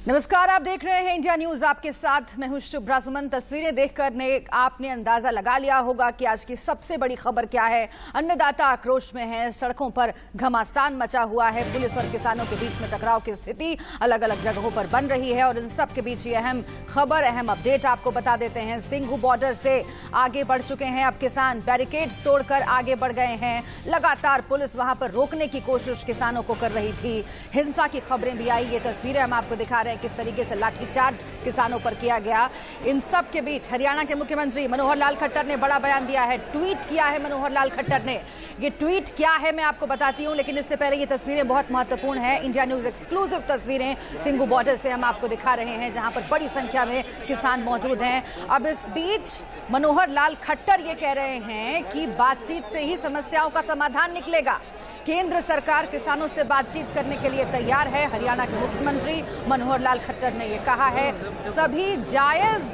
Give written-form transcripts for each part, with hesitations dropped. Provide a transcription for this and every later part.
नमस्कार, आप देख रहे हैं इंडिया न्यूज। आपके साथ मैं हूं शुभ्रा सुमन। तस्वीरें देखकर आपने अंदाजा लगा लिया होगा कि आज की सबसे बड़ी खबर क्या है। अन्नदाता आक्रोश में हैं, सड़कों पर घमासान मचा हुआ है, पुलिस और किसानों के बीच में टकराव की स्थिति अलग अलग जगहों पर बन रही है और इन सब के बीच ये अहम खबर, अहम अपडेट आपको बता देते हैं। सिंघू बॉर्डर से आगे बढ़ चुके हैं अब किसान, बैरिकेड्स तोड़कर आगे बढ़ गए हैं। लगातार पुलिस वहां पर रोकने की कोशिश किसानों को कर रही थी। हिंसा की खबरें भी आई, ये तस्वीरें हम आपको दिखा रहे हैं किस तरीके से लाठीचार्ज किसानों पर किया गया। इन सब के बीच हरियाणा के मुख्यमंत्री मनोहर लाल खट्टर ने बड़ा बयान दिया है, ट्वीट किया है मनोहर लाल खट्टर ने। ये ट्वीट क्या है मैं आपको बताती हूं, लेकिन इससे पहले ये तस्वीरें बहुत महत्वपूर्ण है। इंडिया न्यूज एक्सक्लूसिव तस्वीरें सिंघू बॉर्डर से हम आपको दिखा रहे हैं, जहां पर बड़ी संख्या में किसान मौजूद हैं। अब इस बीच मनोहर लाल खट्टर ये कह रहे हैं कि बातचीत से ही समस्याओं का समाधान निकलेगा। केंद्र सरकार किसानों से बातचीत करने के लिए तैयार है। हरियाणा के मुख्यमंत्री मनोहर लाल खट्टर ने यह कहा है, सभी जायज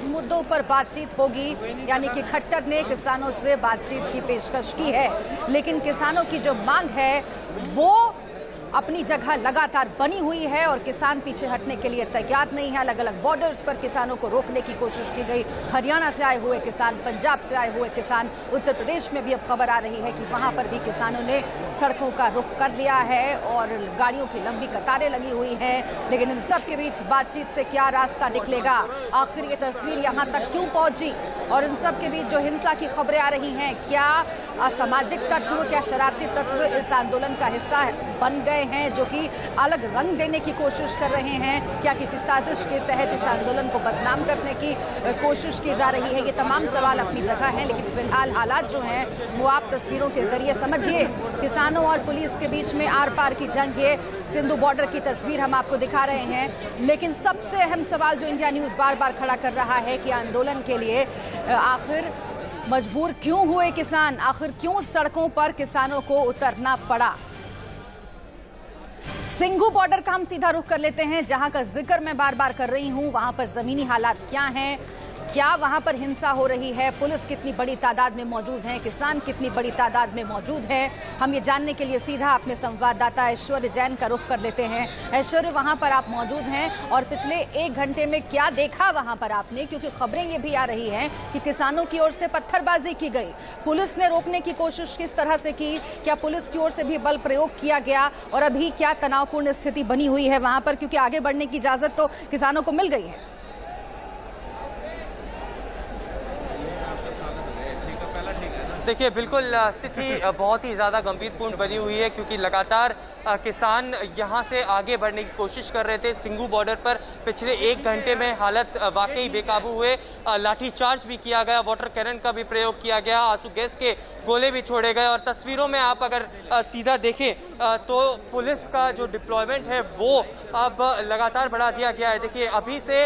मुद्दों पर बातचीत होगी। यानी कि खट्टर ने किसानों से बातचीत की पेशकश की है, लेकिन किसानों की जो मांग है वो अपनी जगह लगातार बनी हुई है और किसान पीछे हटने के लिए तैयार नहीं है। अलग अलग बॉर्डर्स पर किसानों को रोकने की कोशिश की गई। हरियाणा से आए हुए किसान, पंजाब से आए हुए किसान, उत्तर प्रदेश में भी अब खबर आ रही है कि वहां पर भी किसानों ने सड़कों का रुख कर लिया है और गाड़ियों की लंबी कतारें लगी हुई हैं। लेकिन इन सब के बीच बातचीत से क्या रास्ता निकलेगा, आखिर ये तस्वीर यहाँ तक क्यों पहुंची, और इन सब के बीच जो हिंसा की खबरें आ रही हैं, क्या असामाजिक तत्व, क्या शरारती तत्व इस आंदोलन का हिस्सा बन गए हैं जो कि अलग रंग देने की कोशिश कर रहे हैं? क्या किसी साजिश के तहत इस आंदोलन को बदनाम करने की कोशिश की जा रही है? ये तमाम सवाल अपनी जगह हैं, लेकिन फिलहाल हालात जो हैं वो आप तस्वीरों के जरिए समझिए। किसानों और पुलिस के बीच में आर पार की जंग, ये सिंधु बॉर्डर की तस्वीर हम आपको दिखा रहे हैं। लेकिन सबसे अहम सवाल जो इंडिया न्यूज बार बार खड़ा कर रहा है कि आंदोलन के लिए आखिर मजबूर क्यों हुए किसान, आखिर क्यों सड़कों पर किसानों को उतरना पड़ा। सिंघू बॉर्डर का हम सीधा रुख कर लेते हैं, जहां का जिक्र मैं बार बार कर रही हूं। वहां पर जमीनी हालात क्या हैं, क्या वहां पर हिंसा हो रही है, पुलिस कितनी बड़ी तादाद में मौजूद है, किसान कितनी बड़ी तादाद में मौजूद है, हम ये जानने के लिए सीधा अपने संवाददाता ऐश्वर्य जैन का रुख कर लेते हैं। ऐश्वर्य, वहां पर आप मौजूद हैं और पिछले 1 घंटे में क्या देखा वहां पर आपने, क्योंकि खबरें ये भी आ रही हैं कि किसानों की ओर से पत्थरबाजी की गई, पुलिस ने रोकने की कोशिश किस तरह से की, क्या पुलिस की ओर से भी बल प्रयोग किया गया और अभी क्या तनावपूर्ण स्थिति बनी हुई है वहां पर, क्योंकि आगे बढ़ने की इजाजत तो किसानों को मिल गई है? देखिए, बिल्कुल स्थिति बहुत ही ज़्यादा गंभीरपूर्ण बनी हुई है, क्योंकि लगातार किसान यहाँ से आगे बढ़ने की कोशिश कर रहे थे। सिंघू बॉर्डर पर पिछले 1 घंटे में हालत वाकई बेकाबू हुए। लाठीचार्ज भी किया गया, वाटर कैनन का भी प्रयोग किया गया, आंसू गैस के गोले भी छोड़े गए। और तस्वीरों में आप अगर सीधा देखें तो पुलिस का जो डिप्लॉयमेंट है वो अब लगातार बढ़ा दिया गया है। देखिए, अभी से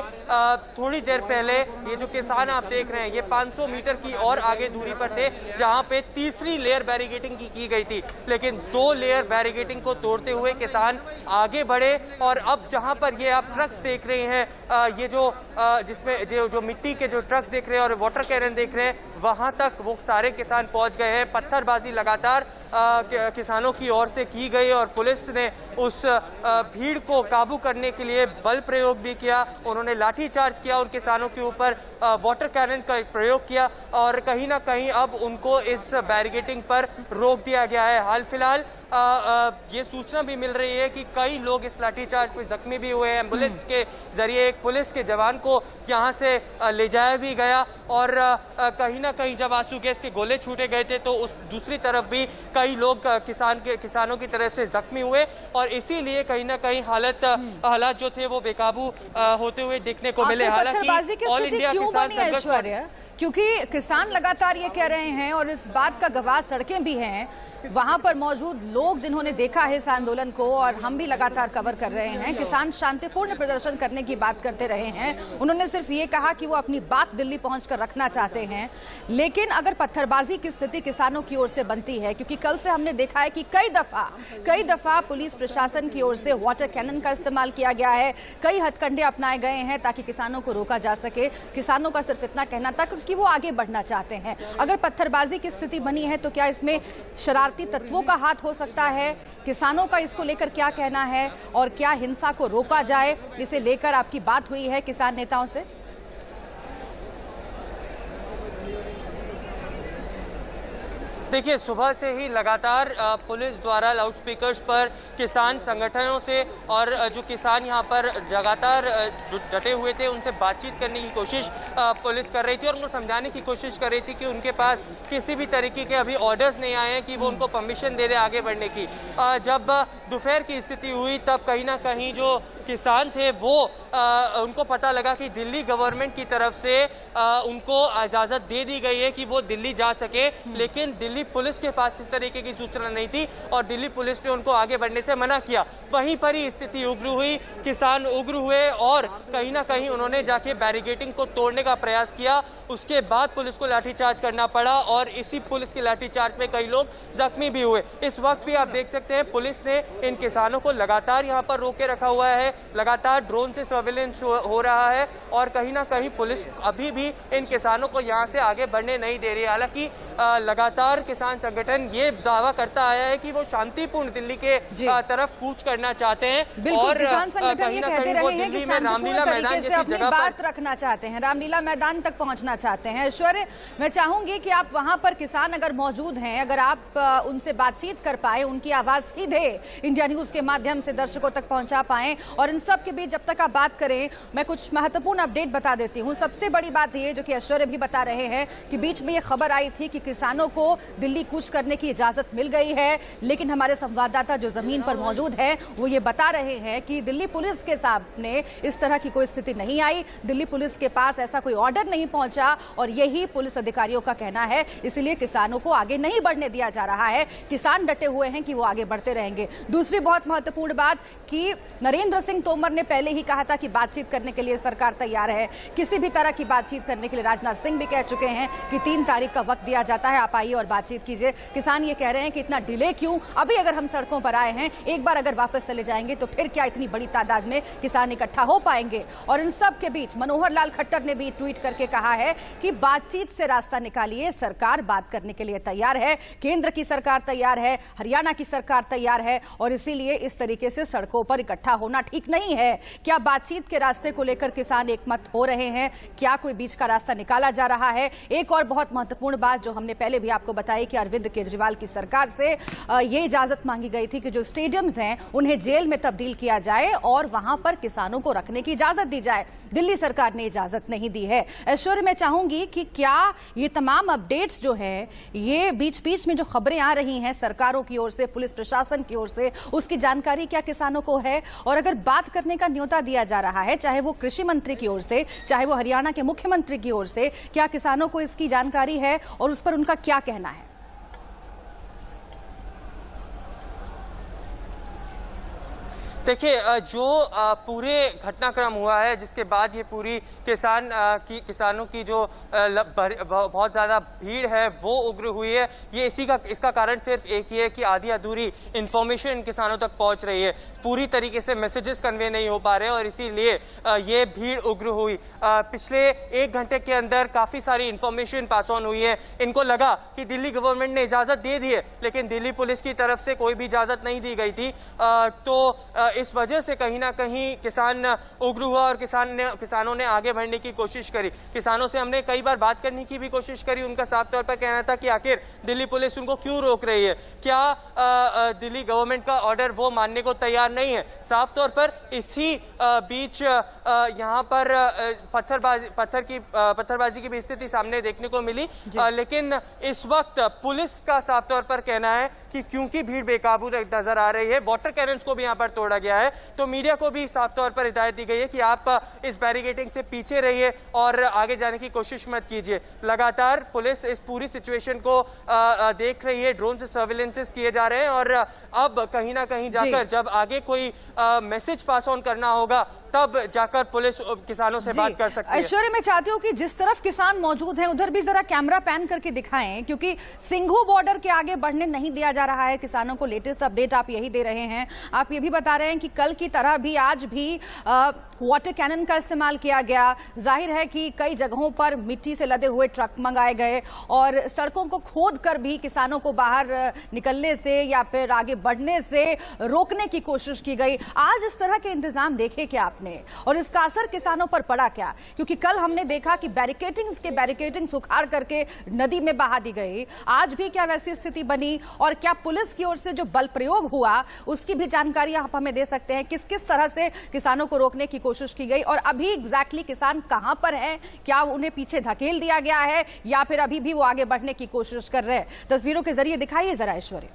थोड़ी देर पहले ये जो किसान आप देख रहे हैं, ये 500 मीटर की और आगे दूरी पर थे, जहां पे तीसरी लेयर बैरिकेडिंग की गई थी, लेकिन 2 लेयर बैरिकेडिंग को तोड़ते हुए किसान आगे बढ़े। और अब जहां पर ये आप ट्रक्स देख रहे हैं, ये जो जिसमें जो मिट्टी के जो ट्रक्स देख रहे हैं और वाटर कैनन देख रहे हैं, वहां तक वो सारे किसान पहुंच गए हैं। पत्थरबाजी लगातार किसानों की ओर से की गई और पुलिस ने उस भीड़ को काबू करने के लिए बल प्रयोग भी किया। उन्होंने लाठीचार्ज किया, उन किसानों के ऊपर वाटर कैनन का प्रयोग किया और कहीं ना कहीं अब उनको इस बैरिकेडिंग पर रोक दिया गया है। हाल फिलहाल ये सूचना भी मिल रही है कि कई लोग इस लाठीचार्ज में जख्मी भी हुए हैं। एम्बुलेंस के जरिए एक पुलिस के जवान को यहां से ले जाया भी गया और कहीं ना कहीं जब आंसू गैस के गोले छूटे गए थे तो उस दूसरी तरफ भी कई लोग किसानों की तरफ से जख्मी हुए और इसीलिए कहीं ना कहीं हालात जो थे वो बेकाबू होते हुए देखने को मिले। हालांकि ऑल इंडिया किसान, क्योंकि किसान लगातार ये कह रहे हैं और इस बात का गवाह सड़कें भी हैं, वहां पर मौजूद लोग जिन्होंने देखा है इस आंदोलन को, और हम भी लगातार कवर कर रहे हैं, किसान शांतिपूर्ण प्रदर्शन करने की बात करते रहे हैं। उन्होंने सिर्फ ये कहा कि वो अपनी बात दिल्ली पहुंचकर रखना चाहते हैं। लेकिन अगर पत्थरबाजी की स्थिति किसानों की ओर से बनती है, क्योंकि कल से हमने देखा है कि कई दफा पुलिस प्रशासन की ओर से वाटर कैनन का इस्तेमाल किया गया है, कई हथकंडे अपनाए गए हैं ताकि किसानों को रोका जा सके। किसानों का सिर्फ इतना कहना था कि वो आगे बढ़ना चाहते हैं। अगर पत्थरबाजी की स्थिति बनी है तो क्या इसमें शरारती तत्वों का हाथ हो सकता सकता है, किसानों का इसको लेकर क्या कहना है और क्या हिंसा को रोका जाए, इसे लेकर आपकी बात हुई है किसान नेताओं से? देखिए, सुबह से ही लगातार पुलिस द्वारा लाउडस्पीकर्स पर किसान संगठनों से और जो किसान यहाँ पर लगातार डटे हुए थे उनसे बातचीत करने की कोशिश पुलिस कर रही थी और उनको समझाने की कोशिश कर रही थी कि उनके पास किसी भी तरीके के अभी ऑर्डर्स नहीं आए हैं कि वो उनको परमिशन दे दे आगे बढ़ने की। जब दोपहर की स्थिति हुई तब कहीं ना कहीं जो किसान थे वो उनको पता लगा कि दिल्ली गवर्नमेंट की तरफ से उनको इजाजत दे दी गई है कि वो दिल्ली जा सके, लेकिन दिल्ली पुलिस के पास इस तरीके की सूचना नहीं थी और दिल्ली पुलिस ने उनको आगे बढ़ने से मना किया। वहीं पर ही स्थिति उग्र हुई, किसान उग्र हुए और कहीं ना कहीं उन्होंने जाके बैरिकेडिंग को तोड़ने का प्रयास किया। उसके बाद पुलिस को लाठीचार्ज करना पड़ा और इसी पुलिस के लाठीचार्ज में कई लोग जख्मी भी हुए। इस वक्त भी आप देख सकते हैं पुलिस ने इन किसानों को लगातार यहाँ पर रोके रखा हुआ है, लगातार ड्रोन से सर्विलेंस हो रहा है और कहीं ना कहीं पुलिस अभी भी इन किसानों को यहाँ से आगे बढ़ने नहीं दे रही है। हालांकि लगातार किसान संगठन ये दावा करता आया है कि वो शांतिपूर्ण दिल्ली के तरफ कूच करना चाहते हैं और किसान संगठन ये कहते रहे हैं कि शांतिपूर्ण तरीके से अपनी बात रखना चाहते हैं, रामलीला मैदान तक पहुंचना चाहते हैं। ऐश्वर्य, मैं चाहूंगी कि आप वहां पर किसान अगर मौजूद हैं, अगर आप उनसे बातचीत कर पाए, उनकी आवाज सीधे इंडिया न्यूज के माध्यम से दर्शकों तक पहुंचा पाए और इन सब के बीच जब तक आप बात करें, मैं कुछ महत्वपूर्ण अपडेट बता देती हूँ। सबसे बड़ी बात ये जो कि ऐश्वर्य भी बता रहे हैं कि बीच में ये खबर आई थी कि किसानों को दिल्ली कूच करने की इजाजत मिल गई है, लेकिन हमारे संवाददाता जो जमीन पर मौजूद है वो ये बता रहे हैं कि दिल्ली पुलिस के सामने इस तरह की कोई स्थिति नहीं आई, दिल्ली पुलिस के पास ऐसा कोई ऑर्डर नहीं पहुंचा और यही पुलिस अधिकारियों का कहना है। इसलिए किसानों को आगे नहीं बढ़ने दिया जा रहा है, किसान डटे हुए हैं कि वो आगे बढ़ते रहेंगे। दूसरी बहुत महत्वपूर्ण बात कि नरेंद्र सिंह तोमर ने पहले ही कहा था कि बातचीत करने के लिए सरकार तैयार है, किसी भी तरह की बातचीत करने के लिए राजनाथ सिंह भी कह चुके हैं कि 3 तारीख का वक्त दिया जाता है, आप आइए और बातचीत कीजिए। किसान ये कह रहे हैं कि इतना डिले क्यों, अभी अगर हम सड़कों पर आए हैं, एक बार अगर वापस चले जाएंगे तो फिर क्या इतनी बड़ी तादाद में किसान इकट्ठा हो पाएंगे। और इन सब के बीच मनोहर लाल खट्टर ने भी ट्वीट करके कहा है कि बातचीत से रास्ता निकालिए, सरकार बात करने के लिए तैयार है, केंद्र की सरकार तैयार है, हरियाणा की सरकार तैयार है और इसीलिए इस तरीके से सड़कों पर इकट्ठा होना ठीक नहीं है। क्या बातचीत के रास्ते को लेकर किसान एकमत हो रहे हैं, क्या कोई बीच का रास्ता निकाला जा रहा है? एक और बहुत महत्वपूर्ण बात जो हमने पहले भी आपको बताई कि अरविंद केजरीवाल की सरकार से ये इजाजत मांगी गई थी कि जो स्टेडियम्स हैं उन्हें जेल में तब्दील किया जाए और वहां पर किसानों को रखने की इजाजत दी जाए। दिल्ली सरकार ने इजाजत नहीं दी है। ऐश्वर्य, मैं चाहूंगी कि क्या ये तमाम अपडेट्स जो है, ये बीच बीच में जो खबरें आ रही हैं सरकारों की ओर से, पुलिस प्रशासन की ओर से, उसकी जानकारी क्या किसानों को है? और अगर बात करने का न्योता दिया जा रहा है, चाहे वो कृषि मंत्री की ओर से, चाहे वो हरियाणा के मुख्यमंत्री की ओर से, क्या किसानों को इसकी जानकारी है और उस पर उनका क्या कहना है? देखिए, जो पूरे घटनाक्रम हुआ है जिसके बाद ये पूरी किसानों की जो बहुत ज़्यादा भीड़ है वो उग्र हुई है, ये इसका कारण सिर्फ एक ही है कि आधी अधूरी इंफॉर्मेशन किसानों तक पहुंच रही है, पूरी तरीके से मैसेजेस कन्वे नहीं हो पा रहे हैं और इसीलिए ये भीड़ उग्र हुई। पिछले 1 घंटे के अंदर काफ़ी सारी इंफॉर्मेशन पास ऑन हुई है। इनको लगा कि दिल्ली गवर्नमेंट ने इजाज़त दे दी है, लेकिन दिल्ली पुलिस की तरफ से कोई भी इजाज़त नहीं दी गई थी। तो इस वजह से कहीं ना कहीं किसान उग्र हुआ और किसानों ने आगे बढ़ने की कोशिश करी। किसानों से हमने कई बार बात करने की भी कोशिश करी। उनका साफ तौर पर कहना था कि आखिर दिल्ली पुलिस उनको क्यों रोक रही है, क्या दिल्ली गवर्नमेंट का ऑर्डर वो मानने को तैयार नहीं है। साफ तौर पर इसी बीच यहाँ पर पत्थरबाजी की भी स्थिति सामने देखने को मिली, लेकिन इस वक्त पुलिस का साफ तौर पर कहना है कि क्योंकि भीड़ बेकाबू नजर आ रही है, वाटर कैनन्स को भी यहाँ पर तोड़ा गया है, तो मीडिया को भी साफ तौर पर हिदायत दी गई है कि आप इस बैरिकेडिंग से पीछे रहिए और आगे जाने की कोशिश मत कीजिए। लगातार पुलिस इस पूरी सिचुएशन को देख रही है, ड्रोन से सर्विलेंसेस किए जा रहे हैं और अब कहीं ना कहीं जाकर जब आगे कोई मैसेज पास ऑन करना होगा तब जाकर पुलिस किसानों से बात कर सकती है। ऐश्वर्य, मैं चाहती हूँ कि जिस तरफ किसान मौजूद हैं उधर भी जरा कैमरा पैन करके दिखाएं, क्योंकि सिंघू बॉर्डर के आगे बढ़ने नहीं दिया जा रहा है किसानों को। लेटेस्ट अपडेट आप यही दे रहे हैं। आप ये भी बता रहे हैं कि कल की तरह भी आज भी वाटर कैनन का इस्तेमाल किया गया। जाहिर है कि कई जगहों पर मिट्टी से लदे हुए ट्रक मंगाए गए और सड़कों को खोद कर भी किसानों को बाहर निकलने से या फिर आगे बढ़ने से रोकने की कोशिश की गई। आज इस तरह के इंतजाम देखे क्या आपने और इसका असर किसानों पर पड़ा क्या? क्योंकि कल हमने देखा कि बैरिकेडिंग उखाड़ करके नदी में बहा दी गई। आज भी क्या वैसी स्थिति बनी और क्या पुलिस की ओर से जो बल प्रयोग हुआ उसकी भी जानकारी आप हमें दे सकते हैं? किस किस तरह से किसानों को रोकने की कोशिश की गई और अभी एग्जैक्टली किसान कहां पर हैं? क्या उन्हें पीछे धकेल दिया गया है या फिर अभी भी वो आगे बढ़ने की कोशिश कर रहे हैं? तस्वीरों के जरिए दिखाइए जरा ऐश्वर्य।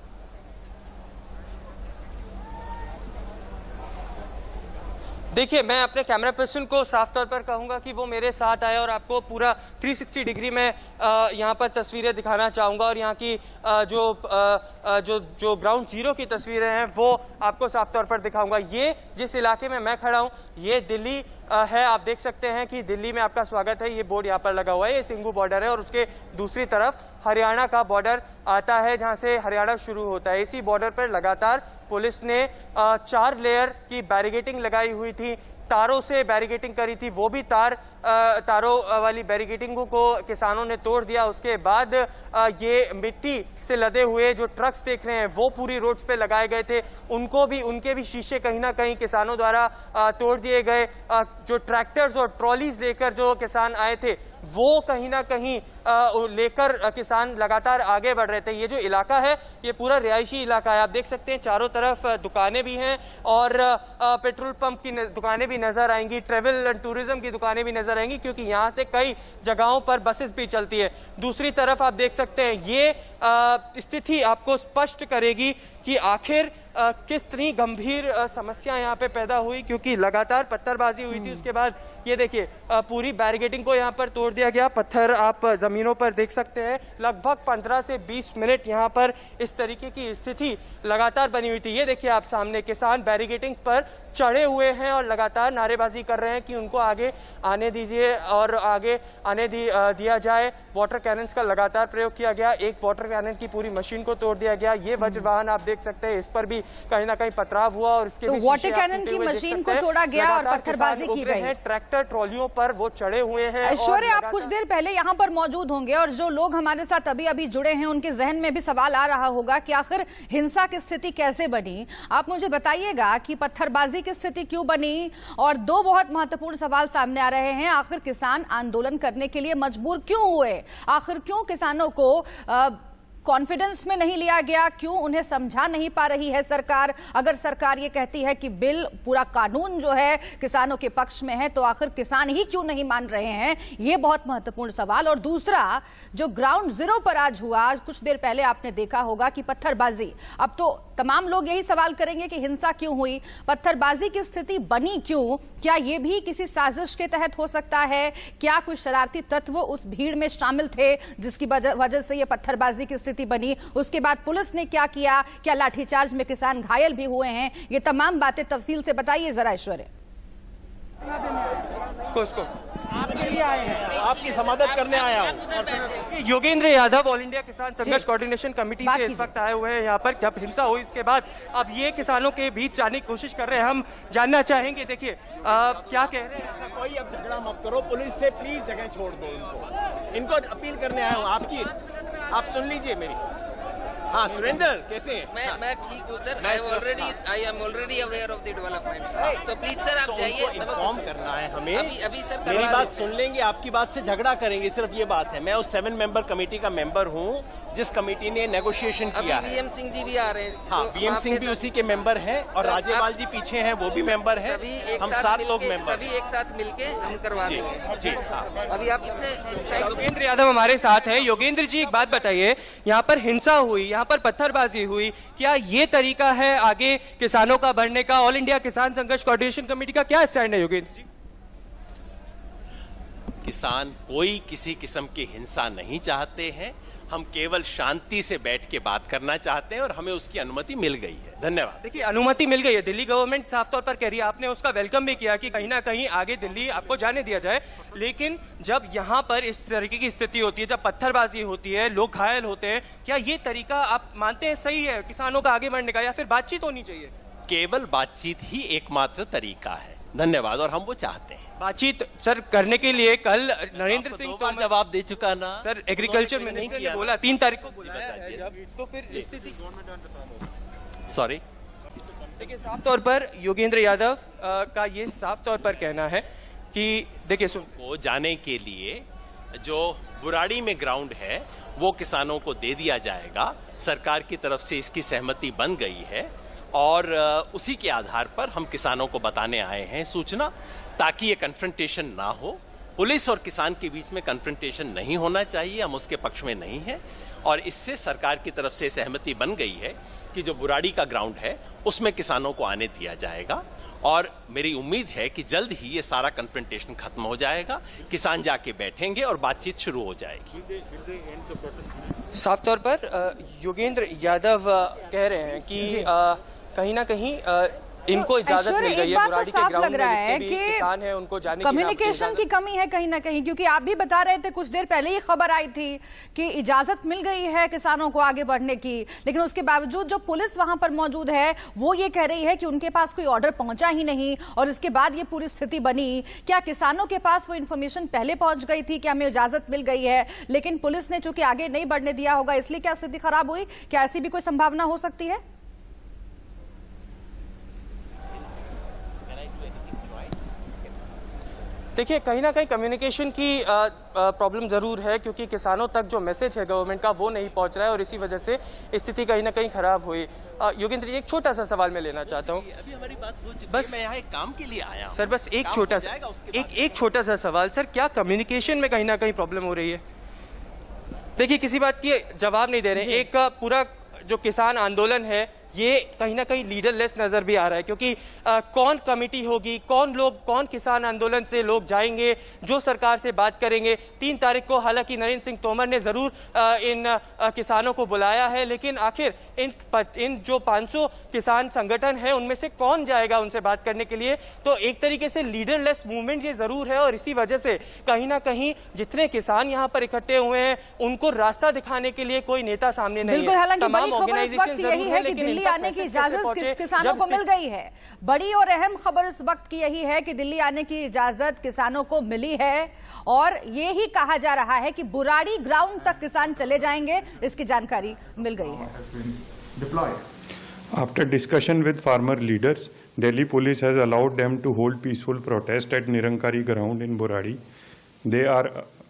देखिए, मैं अपने कैमरा पर्सन को साफ तौर पर कहूंगा कि वो मेरे साथ आए और आपको पूरा 360 डिग्री में यहाँ पर तस्वीरें दिखाना चाहूंगा और यहाँ की जो ग्राउंड जीरो की तस्वीरें हैं वो आपको साफ तौर पर दिखाऊंगा। ये जिस इलाके में मैं खड़ा हूँ ये दिल्ली है। आप देख सकते हैं कि दिल्ली में आपका स्वागत है, ये बोर्ड यहाँ पर लगा हुआ है। ये सिंघू बॉर्डर है और उसके दूसरी तरफ हरियाणा का बॉर्डर आता है जहाँ से हरियाणा शुरू होता है। इसी बॉर्डर पर लगातार पुलिस ने 4 लेयर की बैरिकेडिंग लगाई हुई थी, तारों से बैरिकेडिंग करी थी। वो भी तारों वाली बैरिकेडिंग को किसानों ने तोड़ दिया। उसके बाद ये मिट्टी से लदे हुए जो ट्रक्स देख रहे हैं वो पूरी रोड्स पे लगाए गए थे, उनके भी शीशे कहीं ना कहीं किसानों द्वारा तोड़ दिए गए। जो ट्रैक्टर्स और ट्रॉलीज लेकर जो किसान आए थे वो कहीं ना कहीं लेकर किसान लगातार आगे बढ़ रहे थे। ये जो इलाका है ये पूरा रिहायशी इलाका है। आप देख सकते हैं चारों तरफ दुकानें भी हैं और पेट्रोल पंप की दुकानें भी नजर आएंगी, ट्रेवल एंड टूरिज्म की दुकानें भी नजर आएंगी क्योंकि यहाँ से कई जगहों पर बसेस भी चलती है। दूसरी तरफ आप देख सकते हैं ये स्थिति आपको स्पष्ट करेगी कि आखिर कितनी गंभीर समस्या यहाँ पे पैदा हुई, क्योंकि लगातार पत्थरबाजी हुई थी। उसके बाद ये देखिए पूरी बैरिकेडिंग को यहाँ पर तोड़ दिया गया। पत्थर आप जमीनों पर देख सकते हैं। लगभग 15 से 20 मिनट यहाँ पर इस तरीके की स्थिति लगातार बनी हुई थी। ये देखिए आप सामने किसान बैरिकेडिंग पर चढ़े हुए हैं और लगातार नारेबाजी कर रहे हैं कि उनको आगे आने दीजिए और आगे आने दिया जाए। वाटर कैनन का लगातार प्रयोग किया गया। एक वाटर कैनन की पूरी मशीन को तोड़ दिया गया। ये वज्र वाहन आप देख सकते हैं, इस पर भी कहीं ना कहीं पथराव हुआ और इसके तो वाटर कैनन की मशीन को तोड़ा गया और पत्थरबाजी की गई। ट्रैक्टर ट्रॉलियों पर वो चढ़े हुए हैं। ऐश्वर्य, आप कुछ देर पहले यहाँ पर मौजूद होंगे और जो लोग हमारे साथ अभी जुड़े हैं उनके जहन में भी सवाल आ रहा होगा कि आखिर हिंसा की स्थिति कैसे बनी। आप मुझे बताइएगा कि पत्थरबाजी की स्थिति क्यों बनी और 2 बहुत महत्वपूर्ण सवाल सामने आ रहे हैं। आखिर किसान आंदोलन करने के लिए मजबूर क्यों हुए? आखिर क्यों किसानों को कॉन्फिडेंस में नहीं लिया गया? क्यों उन्हें समझा नहीं पा रही है सरकार? अगर सरकार ये कहती है कि बिल पूरा कानून जो है किसानों के पक्ष में है तो आखिर किसान ही क्यों नहीं मान रहे हैं? ये बहुत महत्वपूर्ण सवाल। और दूसरा, जो ग्राउंड जीरो पर आज हुआ, कुछ देर पहले आपने देखा होगा कि पत्थरबाजी, अब तो तमाम लोग यही सवाल करेंगे कि हिंसा क्यों हुई, पत्थरबाजी की स्थिति बनी क्यों? क्या ये भी किसी साजिश के तहत हो सकता है? क्या कोई शरारती तत्व उस भीड़ में शामिल थे जिसकी वजह से ये पत्थरबाजी की स्थिति बनी? उसके बाद पुलिस ने क्या किया? क्या लाठीचार्ज में किसान घायल भी हुए हैं? ये तमाम बातें तफसील से बताइए जरा ऐश्वर्य। आपके लिए आए हैं, आपकी मदद करने आया हूँ। योगेंद्र यादव ऑल इंडिया किसान संघर्ष कोऑर्डिनेशन कमेटी से इस वक्त आए हुए हैं यहाँ पर। जब हिंसा हुई इसके बाद अब ये किसानों के बीच जाने की कोशिश कर रहे हैं। हम जानना चाहेंगे, देखिए क्या कह रहे हैं? कोई अब झगड़ा मत करो, पुलिस से प्लीज जगह छोड़ दो इनको अपील करने आया हूँ आपकी। आप सुन लीजिए मेरी। हाँ सुरेंद्र, कैसे हैं? मैं ठीक हूँ sir. I am already aware of the developments. तो प्लीज सर आप जाइए। इन्फॉर्म करना है हमें। अभी सर मेरी बात सुन लेंगे, आपकी बात से झगड़ा करेंगे, सिर्फ ये बात है। मैं उस 7 मेंबर कमेटी का मेंबर हूँ जिस कमेटी ने नेगोशिएशन किया है। वीएम सिंह जी भी आ रहे हैं। हाँ, वीएम सिंह भी उसी के मेंबर हैं और राज्यपाल जी पीछे हैं, वो भी मेंबर हैं। हम 7 लोग मेंबर, सभी एक साथ मिलके हम करवा देंगे। जी हाँ। अभी आप इतने योगेंद्र यादव हमारे साथ हैं। योगेंद्र जी, एक बात बताइए, यहाँ पर हिंसा हुई, यहाँ पर पत्थरबाजी हुई, क्या ये तरीका है आगे किसानों का बढ़ने का? ऑल इंडिया किसान संघर्ष कोऑर्डिनेशन कमेटी का क्या स्टैंड है योगेंद्र जी? किसान कोई किसी किस्म की हिंसा नहीं चाहते हैं। हम केवल शांति से बैठ के बात करना चाहते हैं और हमें उसकी अनुमति मिल गई है। धन्यवाद। देखिए, अनुमति मिल गई है, दिल्ली गवर्नमेंट साफ तौर पर कह रही है, आपने उसका वेलकम भी किया कि कहीं ना कहीं आगे दिल्ली आपको जाने दिया जाए। लेकिन जब यहाँ पर इस तरीके की स्थिति होती है, जब पत्थरबाजी होती है, लोग घायल होते हैं, क्या ये तरीका आप मानते हैं सही है किसानों का आगे बढ़ने का, या फिर बातचीत होनी चाहिए? केवल बातचीत ही एकमात्र तरीका है। धन्यवाद, और हम वो चाहते हैं। बातचीत सर करने के लिए कल नरेंद्र सिंह तोमर जवाब दे चुका ना सर, एग्रीकल्चर नहीं मिनिस्टर किया ने बोला 3 तारीख को बुलाया है जब, तो फिर स्थिति सॉरी। देखिए साफ तौर पर योगेंद्र यादव का ये साफ तौर पर कहना है कि देखिए को जाने के लिए जो बुराड़ी में ग्राउंड है वो किसानों को दे दिया जाएगा। सरकार की तरफ से इसकी सहमति बन गई है और उसी के आधार पर हम किसानों को बताने आए हैं सूचना, ताकि ये कन्फ्रंटेशन ना हो। पुलिस और किसान के बीच में कन्फ्रंटेशन नहीं होना चाहिए, हम उसके पक्ष में नहीं है। और इससे सरकार की तरफ से सहमति बन गई है कि जो बुराड़ी का ग्राउंड है उसमें किसानों को आने दिया जाएगा। और मेरी उम्मीद है कि जल्द ही ये सारा कन्फ्रंटेशन खत्म हो जाएगा, किसान जाके बैठेंगे और बातचीत शुरू हो जाएगी। साफ तौर पर योगेंद्र यादव कह रहे हैं कि कहीं ना कहीं इनको इजाजत मिल गई है। बुराड़ी के ग्राउंड लग रहा है में कि किसान है उनको जाने कम्युनिकेशन की कमी है कहीं ना कहीं, क्योंकि आप भी बता रहे थे कुछ देर पहले ही खबर आई थी कि इजाजत मिल गई है किसानों को आगे बढ़ने की, लेकिन उसके बावजूद जो पुलिस वहां पर मौजूद है वो ये कह रही है कि उनके पास कोई ऑर्डर पहुंचा ही नहीं और इसके बाद ये पूरी स्थिति बनी। क्या किसानों के पास वो इन्फॉर्मेशन पहले पहुंच गई थी कि हमें इजाजत मिल गई है, लेकिन पुलिस ने चूंकि आगे नहीं बढ़ने दिया होगा इसलिए क्या स्थिति खराब हुई? क्या ऐसी भी कोई संभावना हो सकती है? देखिए कहीं ना कहीं कम्युनिकेशन की प्रॉब्लम जरूर है, क्योंकि किसानों तक जो मैसेज है गवर्नमेंट का वो नहीं पहुंच रहा है और इसी वजह से स्थिति कहीं ना कहीं खराब हुई। योगेंद्र जी एक छोटा सा सवाल मैं लेना चाहता हूं। अभी हमारी बात हो चुकी है, बस मैं यहाँ एक काम के लिए आया हूं। सर बस एक छोटा सा सवाल सर, क्या कम्युनिकेशन में कहीं ना कहीं प्रॉब्लम हो रही है? देखिए किसी बात की जवाब नहीं दे रहे। एक पूरा जो किसान आंदोलन है ये कहीं ना कहीं लीडरलेस नजर भी आ रहा है, क्योंकि कौन कमेटी होगी, कौन किसान आंदोलन से लोग जाएंगे जो सरकार से बात करेंगे। 3 तारीख को हालांकि नरेंद्र सिंह तोमर ने जरूर इन किसानों को बुलाया है, लेकिन आखिर इन जो 500 किसान संगठन है उनमें से कौन जाएगा उनसे बात करने के लिए? तो एक तरीके से लीडरलेस मूवमेंट ये जरूर है और इसी वजह से कहीं ना कहीं जितने किसान यहाँ पर इकट्ठे हुए हैं उनको रास्ता दिखाने के लिए कोई नेता सामने नहीं है। बिल्कुल, हालांकि बड़ी खबर इस वक्त यही है कि दिल्ली आने की इजाजत किसानों को मिल गई है। बड़ी और अहम खबर इस वक्त की यही है कि दिल्ली आने की इजाजत किसानों को मिली है और ये ही कहा जा रहा है कि बुराड़ी ग्राउंड तक किसान चले जाएंगे, इसकी जानकारी मिल गई है। After discussion with farmer leaders, Delhi police has allowed them to hold peaceful protest at Nirankari ground in Buradi.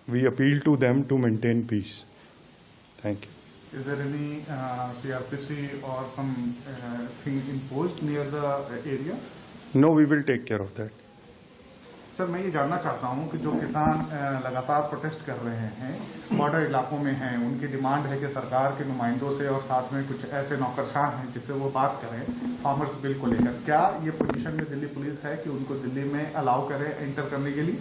We appeal to them to maintain peace. Thank you. Is there any CRPC or some thing imposed near the area? No, we will take care of that. Sir मैं ये जानना चाहता हूँ कि जो किसान लगातार protest कर रहे हैं बॉर्डर इलाकों में हैं, उनकी डिमांड है कि सरकार के नुमाइंदों से और साथ में कुछ ऐसे नौकरशाह हैं जिससे वो बात करें फार्मर्स बिल को लेकर। क्या ये पोजीशन में दिल्ली पुलिस है कि उनको दिल्ली में अलाउ करें एंटर करने के लिए?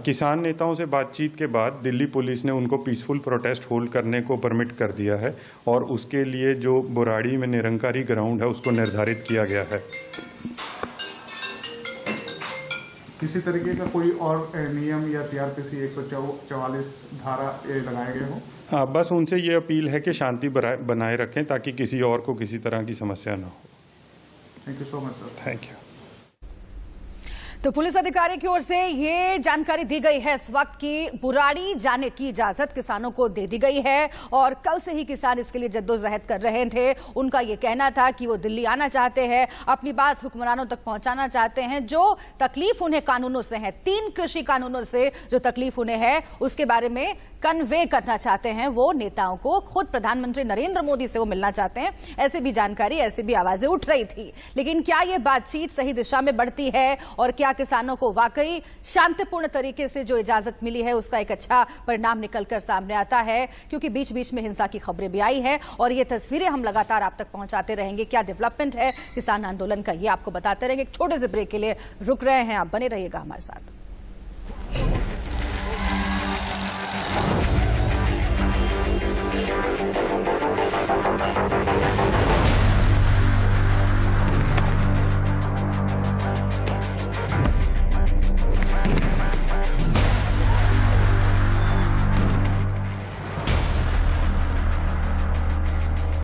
किसान नेताओं से बातचीत के बाद दिल्ली पुलिस ने उनको पीसफुल प्रोटेस्ट होल्ड करने को परमिट कर दिया है और उसके लिए जो बुराड़ी में निरंकारी ग्राउंड है उसको निर्धारित किया गया है। किसी तरीके का कोई और नियम या सीआरपीसी 144 धारा लगाए गए हो? हाँ, बस उनसे ये अपील है कि शांति बनाए रखें ताकि किसी और को किसी तरह की समस्या ना हो। Thank you so much sir. Thank you. तो पुलिस अधिकारी की ओर से ये जानकारी दी गई है इस वक्त की बुराड़ी जाने की इजाजत किसानों को दे दी गई है और कल से ही किसान इसके लिए जद्दोजहद कर रहे थे। उनका ये कहना था कि वो दिल्ली आना चाहते हैं, अपनी बात हुक्मरानों तक पहुंचाना चाहते हैं। जो तकलीफ उन्हें कानूनों से है, 3 कृषि कानूनों से जो तकलीफ उन्हें है उसके बारे में कन्वे करना चाहते हैं वो नेताओं को। खुद प्रधानमंत्री नरेंद्र मोदी से वो मिलना चाहते हैं, ऐसे भी जानकारी, ऐसी भी आवाजें उठ रही थी। लेकिन क्या ये बातचीत सही दिशा में बढ़ती है और क्या किसानों को वाकई शांतिपूर्ण तरीके से जो इजाजत मिली है उसका एक अच्छा परिणाम निकलकर सामने आता है? क्योंकि बीच बीच में हिंसा की खबरें भी आई है और ये तस्वीरें हम लगातार आप तक पहुंचाते रहेंगे। क्या डेवलपमेंट है किसान आंदोलन का ये आपको बताते रहेंगे। एक छोटे से ब्रेक के लिए रुक रहे हैं, आप बने रहिएगा हमारे साथ।